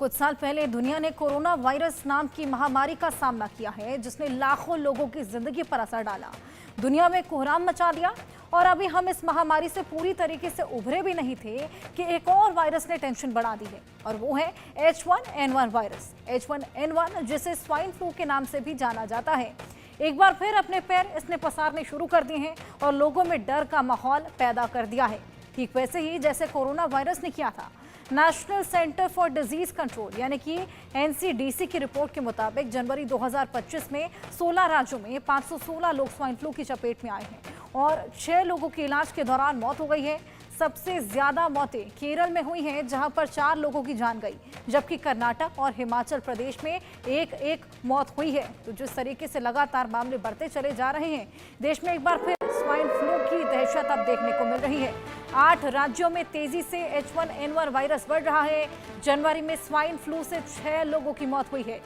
कुछ साल पहले दुनिया ने कोरोना वायरस नाम की महामारी का सामना किया है, जिसने लाखों लोगों की जिंदगी पर असर डाला, दुनिया में कोहराम मचा दिया। और अभी हम इस महामारी से पूरी तरीके से उभरे भी नहीं थे कि एक और वायरस ने टेंशन बढ़ा दी है, और वो है H1N1 वायरस। H1N1 जिसे स्वाइन फ्लू के नाम से भी जाना जाता है, एक बार फिर अपने पैर इसने पसारने शुरू कर दिए हैं और लोगों में डर का माहौल पैदा कर दिया है, ठीक वैसे ही जैसे कोरोना वायरस ने किया था। National centre for disease control यानी कि NCDC की रिपोर्ट के मुताबिक जनवरी 2025 में 16 राज्यों में 516 लोग स्वाइन फ्लू की चपेट में आए हैं और 6 लोगों की इलाज के दौरान मौत हो गई है। सबसे ज्यादा मौतें केरल में हुई हैं, जहां पर 4 लोगों की जान गई, जबकि कर्नाटक और हिमाचल प्रदेश में एक एक मौत हुई है। तो जिस तरीके से लगातार मामले बढ़ते चले जा रहे हैं, देश में एक बार फिर स्वाइन फ्लू की दहशत अब देखने को मिल रही है। 8 राज्यों में तेजी से H1N1 वायरस बढ़ रहा है। जनवरी में स्वाइन फ्लू से 6 लोगों की मौत हुई है।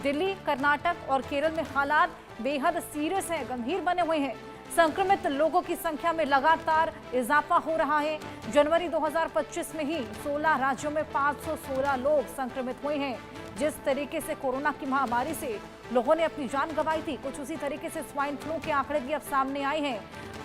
दिल्ली, कर्नाटक और केरल में हालात बेहद सीरियस हैं, गंभीर बने हुए हैं। संक्रमित लोगों की संख्या में लगातार इजाफा हो रहा है। जनवरी 2025 में ही 16 राज्यों में 516 लोग संक्रमित हुए हैं। जिस तरीके से कोरोना की महामारी से लोगों ने अपनी जान गंवाई थी, कुछ उसी तरीके से स्वाइन फ्लू के आंकड़े भी अब सामने आए हैं।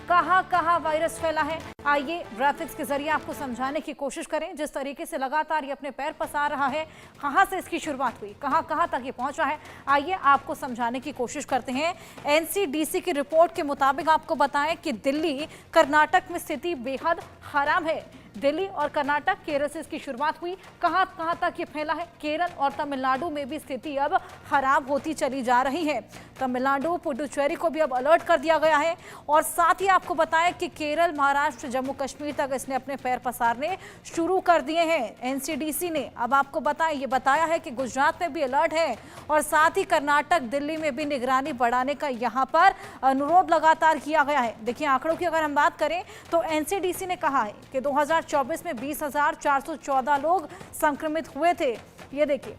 कहां वायरस फैला है, आइए ग्राफिक्स के जरिए आपको समझाने की कोशिश करें। जिस तरीके से लगातार ये अपने पैर पसार रहा है, कहां से इसकी शुरुआत हुई, कहां तक ये पहुंचा है, आइए आपको समझाने की कोशिश करते हैं। NCDC की रिपोर्ट के मुताबिक आपको बताएं कि दिल्ली, कर्नाटक में स्थिति बेहद खराब है। दिल्ली और कर्नाटक, केरल से इसकी शुरुआत हुई, कहां तक ये फैला है। केरल और तमिलनाडु में भी स्थिति अब खराब होती चली जा रही है। तमिलनाडु, पुडुचेरी को भी अब अलर्ट कर दिया गया है। और साथ ही आपको बताएं कि केरल, महाराष्ट्र, जम्मू कश्मीर तक इसने अपने पैर पसारने शुरू कर दिए हैं। NCDC ने अब आपको ये बताया है कि गुजरात में भी अलर्ट है और साथ ही कर्नाटक, दिल्ली में भी निगरानी बढ़ाने का यहाँ पर अनुरोध लगातार किया गया है। देखिए, आंकड़ों की अगर हम बात करें तो NCDC ने कहा है कि 2024 में 20,414 लोग संक्रमित हुए थे। ये देखिए,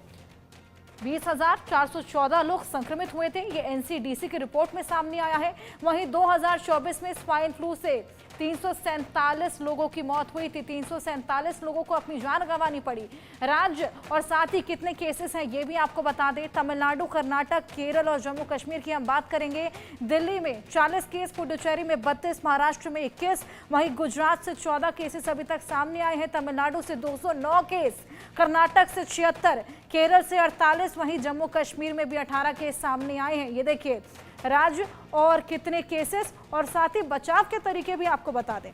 20,414 लोग संक्रमित हुए थे, ये NCDC की रिपोर्ट में सामने आया है। वहीं 2024 में स्वाइन फ्लू से 347 लोगों की मौत हुई थी, 347 लोगों को अपनी जान गंवानी पड़ी। राज्य और साथ ही कितने केसेस हैं ये भी आपको बता दें। तमिलनाडु, कर्नाटक, केरल और जम्मू कश्मीर की हम बात करेंगे। दिल्ली में 40 केस, पुडुचेरी में 32, महाराष्ट्र में 21, वहीं गुजरात से 14 केसेस अभी तक सामने आए हैं, तमिलनाडु से 209 केस, कर्नाटक से 76, केरल से 48, वहीं जम्मू कश्मीर में भी 18 केस सामने आए हैं। ये देखिए राज्य और कितने केसेस, और साथ ही बचाव के तरीके भी आपको बता दें।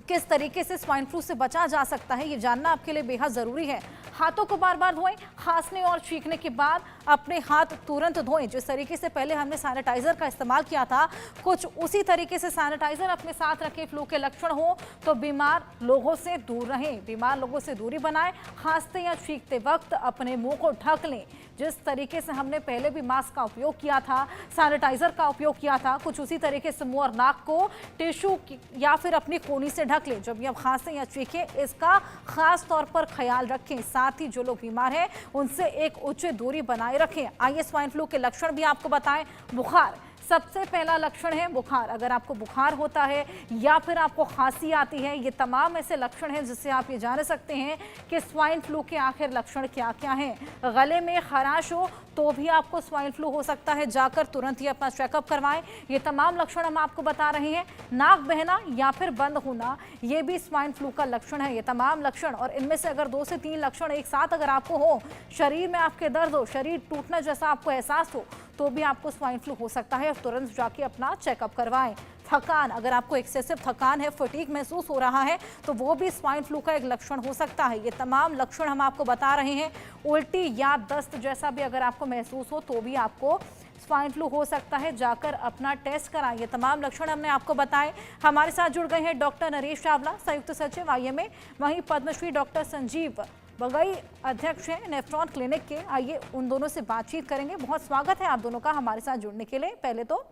किस तरीके से स्वाइन फ्लू से बचा जा सकता है, ये जानना आपके लिए बेहद जरूरी है। हाथों को बार बार धोएं, खांसने और छींकने के बाद अपने हाथ तुरंत धोएं। जिस तरीके से पहले हमने सैनिटाइजर का इस्तेमाल किया था, कुछ उसी तरीके से सैनिटाइजर अपने साथ रखें। फ्लू के लक्षण हो तो बीमार लोगों से दूर रहें, बीमार लोगों से दूरी बनाएं। खांसते या छींकते वक्त अपने मुंह को ढक लें। जिस तरीके से हमने पहले भी मास्क का उपयोग किया था, सैनिटाइजर का उपयोग किया था, कुछ उसी तरीके से मुंह और नाक को टिश्यू या फिर अपनी कोनी से ढक लें जब भी आप खांसें या छींकें। इसका खास तौर पर ख्याल रखें। साथ ही जो लोग बीमार हैं उनसे एक उचित दूरी बनाए रखें। आइए स्वाइन फ्लू के लक्षण भी आपको बताएं। बुखार सबसे पहला लक्षण है, बुखार। अगर आपको बुखार होता है या फिर आपको खांसी आती है, ये तमाम ऐसे लक्षण हैं जिससे आप ये जान सकते हैं कि स्वाइन फ्लू के आखिर लक्षण क्या क्या हैं। गले में खराश हो तो भी आपको स्वाइन फ्लू हो सकता है, जाकर तुरंत ही अपना चेकअप करवाएं। ये तमाम लक्षण हम आपको बता रहे हैं। नाक बहना या फिर बंद होना, ये भी स्वाइन फ्लू का लक्षण है। ये तमाम लक्षण, और इनमें से अगर 2 से 3 लक्षण एक साथ अगर आपको हो, शरीर में आपके दर्द हो, शरीर टूटना जैसा आपको एहसास हो, तो भी आपको स्वाइन फ्लू हो सकता है। तुरंत जाके अपना चेकअप करवाएं। थकान, अगर आपको एक्सेसिव थकान है, फटीग महसूस हो रहा है, तो वो भी स्वाइन फ्लू का एक लक्षण हो सकता है। ये तमाम लक्षण हम आपको बता रहे हैं। उल्टी या दस्त जैसा भी अगर आपको महसूस हो तो भी आपको स्वाइन फ्लू हो सकता है, जाकर अपना टेस्ट कराएं। ये तमाम लक्षण हमने आपको बताए। हमारे साथ जुड़ गए हैं डॉक्टर नरेश चावला, संयुक्त सचिव IMA, वहीं पद्मश्री डॉक्टर संजीव बगई, अध्यक्ष हैं नेफ्रॉन क्लिनिक के। आइए उन दोनों से बातचीत करेंगे। बहुत स्वागत है आप दोनों का हमारे साथ जुड़ने के लिए। पहले तो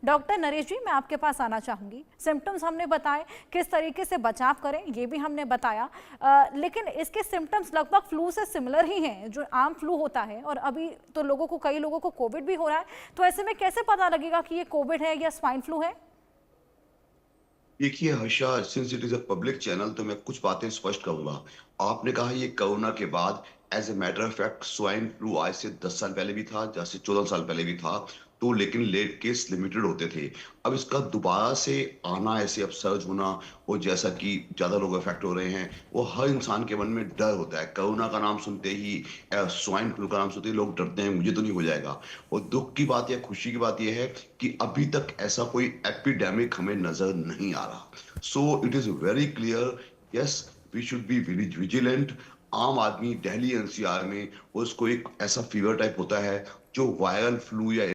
डॉक्टर नरेश जी, मैं आपके पास आना चाहूंगी। सिम्टम्स हमने बताए, किस तरीके से बचाव करें ये भी हमने बताया, लेकिन इसके सिम्टम्स लगभग फ्लू से सिमिलर ही हैं, जो आम फ्लू होता है। और अभी तो कई लोगों को कोविड भी हो रहा है, तो ऐसे में कैसे पता लगेगा कि ये कोविड है या स्वाइन फ्लू है? देखिए Harsha, since it is a public channel तो मैं कुछ बातें स्पष्ट करूंगा। आपने कहा ये कोरोना के बाद as a matter of fact swine flu आज से 10 साल पहले भी था, जैसे 14 साल पहले भी था, तो लेकिन लेट केस लिमिटेड होते थे। अब इसका दोबारा से आना, ऐसे अपसर्ज होना, और जैसा कि ज्यादा लोग अफेक्ट हो रहे हैं, वो हर इंसान के मन में डर होता है। कोरोना का नाम सुनते ही, स्वाइन फ्लू का नाम सुनते ही लोग डरते हैं, मुझे तो नहीं हो जाएगा। और दुख की बात या खुशी की बात यह है कि अभी तक ऐसा कोई एपिडेमिक हमें नजर नहीं आ रहा। So it is very clear, yes, we should be vigilant. आम आदमी दिल्ली एनसीआर में उसको एक ऐसा फीवर टाइप होता है जो वायरल फ्लू या